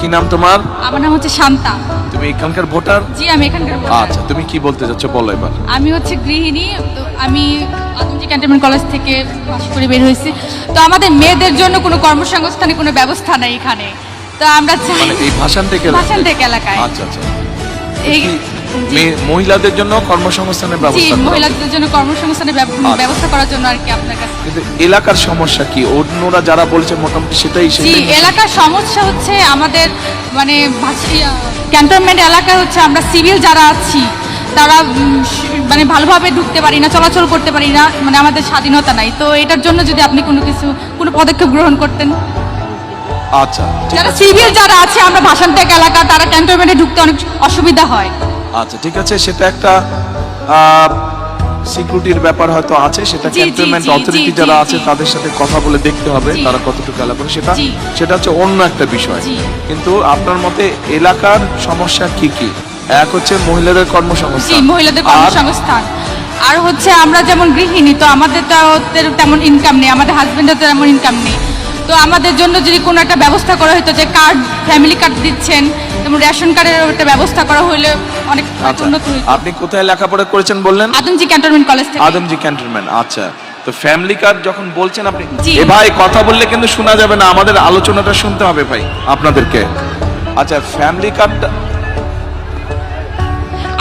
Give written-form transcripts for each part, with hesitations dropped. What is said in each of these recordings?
কি নাম তোমার? আমার নাম হচ্ছে শান্তা। তুমি এখানকার ভোটার? জি, আমি এখানকার ভোটার। আচ্ছা, তুমি কি বলতে চাচ্ছ বলো এবার। আমি হচ্ছে গৃহিণী, তো আমি আদমজি ক্যান্টনমেন্ট কলেজ থেকে পাশ করে বের হয়েছি। তো আমাদের মেয়েদের জন্য কোনো কর্মসংস্থানের কোনো ব্যবস্থা নাই এখানে। তো আমরা চাই মানে এই ভাষান থেকে এলাকায়। আচ্ছা আচ্ছা, এই মহিলাদের জন্য কর্মসংস্থানের জি, ব্যবস্থা করা। মহিলাদের জন্য কর্মসংস্থানের ব্যবস্থা করার জন্য আর কি আপনার কাছে। কিন্তু এলাকার সমস্যা কি? অন্যরা যারা বলছে মোটামুটি সেটাই জি, এলাকার সমস্যা হচ্ছে আমাদের মানে ক্যান্টনমেন্ট এলাকায় হচ্ছে আমরা সিভিল যারা আছি তারা মানে ভালোভাবে ঢুকতে পারি না, চলাচল করতে পারি না, মানে আমাদের স্বাধীনতা নাই। তো এটার জন্য যদি আপনি কোনো পদক্ষেপ গ্রহণ করতেন। আচ্ছা, যারা সিভিল যারা আছে আমরা ভাষানটেক এলাকা, তারা ক্যান্টনমেন্টে ঢুকতে অনেক অসুবিধা হয়। আচ্ছা ঠিক আছে, সেটা একটা সিকিউরিটির ব্যাপার হয়তো আছে, সেটা ক্যান্টনমেন্ট অথরিটি যারা আছে তাদের সাথে কথা বলে দেখতে হবে তারা কতটুকু এলাকা করে, সেটা হচ্ছে অন্য একটা বিষয়। কিন্তু আপনার মতে এলাকার সমস্যা কি কি? এক হচ্ছে মহিলাদের কর্মসংস্থান। জি, মহিলাদের কর্মসংস্থান। আর হচ্ছে আমরা যেমন গৃহিণী, তো আমাদের তো তেমন ইনকাম নেই, আমাদের হাজবেন্ডের তো তেমন ইনকাম নেই। তো আমাদের জন্য যদি কোনো একটা ব্যবস্থা করা হতো, যে কার্ড, ফ্যামিলি কার্ড দিচ্ছেন, যেমন রেশন কার্ডের একটা ব্যবস্থা করা হলে অনেক উন্নত হতো। আপনি কোথায় লেখাপড়া করেছেন বললেন? আদমজি ক্যান্টনমেন্ট কলেজ থেকে। আদমজি ক্যান্টনমেন্ট, আচ্ছা। তো ফ্যামিলি কার্ড যখন বলছেন আপনি, জি। এ ভাই কথা বললে কিন্তু শোনা যাবে না, আমাদের আলোচনাটা শুনতে হবে ভাই আপনাদেরকে। আচ্ছা, ফ্যামিলি কার্ড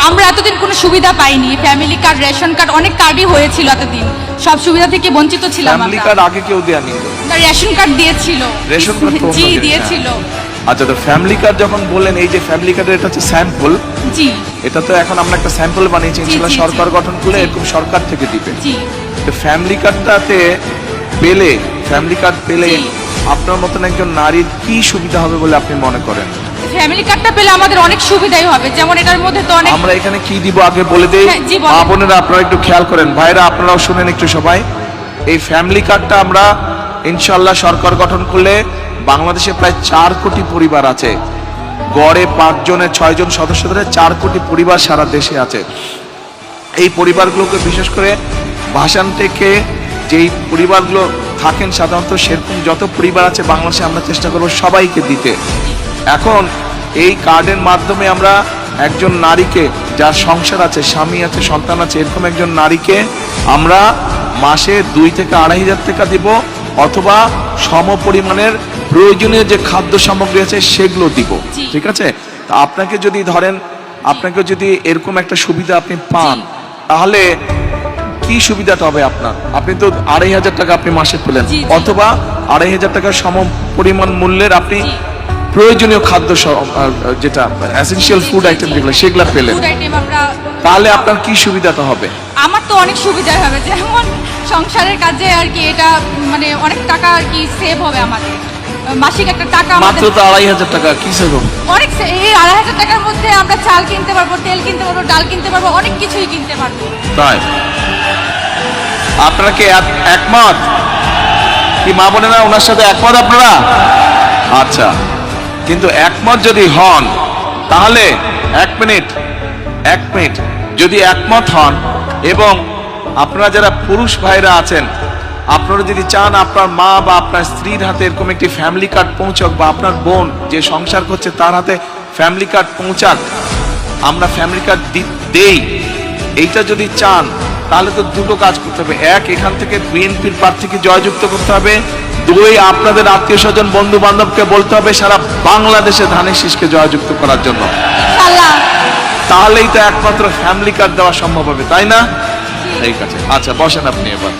আমরা এতদিন কোনো সুবিধা পাইনি। ফ্যামিলি কার্ড, রেশন কার্ড, অনেক কার্ডই হয়েছিল এতদিন, সব সুবিধা থেকে বঞ্চিত ছিলাম ফ্যামিলি আমরা। কার্ড আগে কেউ দেয়নি? রেশন কার্ড দিয়েছিল। রেশন কার্ড তো জি, অন্য জিনিস, দিয়েছিল। আচ্ছা, তো ফ্যামিলি কার্ড যখন বললেন, এই যে ফ্যামিলি কার্ডের এটা হচ্ছে স্যাম্পল। জি, এটা তো এখন আমরা একটা স্যাম্পল বানিয়েছি, ইনশাআল্লাহ সরকার গঠন করলে এরকম সরকার থেকে দিবে। জি, তো ফ্যামিলি কার্ডটাতে ফ্যামিলি কার্ড পেলে আপনার মতন একজন নারীর কি সুবিধা হবে বলে আপনি মনে করেন? ফ্যামিলি কার্ডটা পেলে আমাদের অনেক সুবিধাই হবে। যেমন এটার মধ্যে তো অনেক, আমরা এখানে কি দিব আগে বলে দেই। হ্যাঁ, জি, বলেন। মা বোনেরা আপনারা একটু খেয়াল করেন, ভাইরা আপনারাও শুনেন একটু সবাই। এই ফ্যামিলি কার্ডটা আমরা ইনশাআল্লাহ সরকার গঠন করলে বাংলাদেশে প্রায় 4 কোটি পরিবার আছে, গড়ে 5 জনের 6 জন সদস্য ধরে 4 কোটি পরিবার সারা দেশে আছে। এই পরিবারগুলোকে বিশেষ করে ভাষান থেকে যেই পরিবারগুলো থাকেন সাধারণত, সেরকম যত পরিবার আছে বাংলাদেশে আমরা চেষ্টা করব সবাইকে দিতে। এখন এই কার্ডের মাধ্যমে আমরা একজন নারীকে, যার সংসার আছে, স্বামী আছে, সন্তান আছে, এরকম একজন নারীকে আমরা মাসে 2 থেকে 2,500 টাকা দিব, অথবা সম পরিমাণের প্রয়োজনীয় যে খাদ্য সামগ্রী আছে সেগুলো দিব। ঠিক আছে? তা আপনাকে যদি ধরেন, আপনাকে যদি এরকম একটা সুবিধা আপনি পান, তাহলে কি সুবিধাটা হবে আপনার? আপনি তো 2,500 টাকা আপনি মাসে পেলেন, অথবা 2,500 টাকার সম পরিমাণ মূল্যের আপনি প্রয়োজনীয় খাদ্য, যেটা এসেনশিয়াল ফুড আইটেম যেগুলো, সেগুলো পেলেন, তাহলে আপনার কি সুবিধাটা হবে? আমার তো অনেক সুবিধা হবে, যেমন সংসারের কাজে আর কি, এটা মানে অনেক টাকা আর কি সেভ হবে আমাদের। মাসিক একটা টাকা মাত্র তো 2,500 টাকা, কি সেভ হবে? অনেক। এই 2,500 টাকার মধ্যে আমরা চাল কিনতে পারবো, তেল কিনতে পারবো, ডাল কিনতে পারবো, অনেক কিছুই কিনতে পারবো। তাই আপনারা কি একমত? কি মা বোনেরা ওনার সাথে একমত আপনারা? আচ্ছা, কিন্তু একমত যদি হন তাহলে এক মিনিট যদি একমত হন, এবং আপনারা যারা পুরুষ ভাইরা আছেন, আপনারা যদি চান আপনার মা বা আপনার স্ত্রীর হাতে এরকম একটি ফ্যামিলি কার্ড পৌঁছাক, বা আপনার বোন যে সংসার করছে তার হাতে ফ্যামিলি কার্ড পৌঁছাক, আমরা ফ্যামিলি কার্ড দেই, এইটা যদি চান তাহলে তো দুটো কাজ করতে হবে। এক, এখান থেকে বিএনপির প্রার্থীকে জয়যুক্ত করতে হবে। 2, আপনাদের আত্মীয় স্বজন বন্ধু বান্ধবকে বলতে হবে সারা বাংলাদেশে ধানের শীষকে জয়যুক্ত করার জন্য। তাহলেই তো একমাত্র ফ্যামিলি কার্ড দেওয়া সম্ভব হবে, তাই না? ঠিক আছে, আচ্ছা বসেন আপনি এবার।